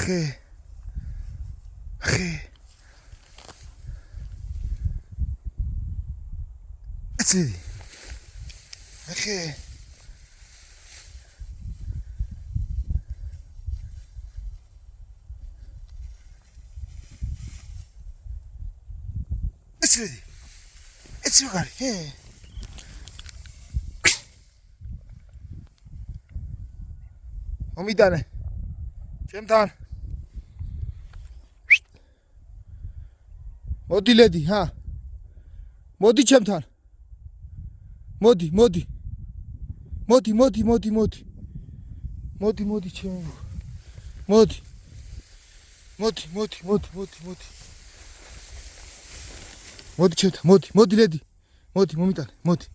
ხე ეცი ხე ეცი მაგარი ჰე მომიტანე ჩემთან მოდი ლედი ჰა მოდი ჩემთან მოდი ჩემ მოდი ჩემთან მოდი ლედი მოდი მომიტანე მოდი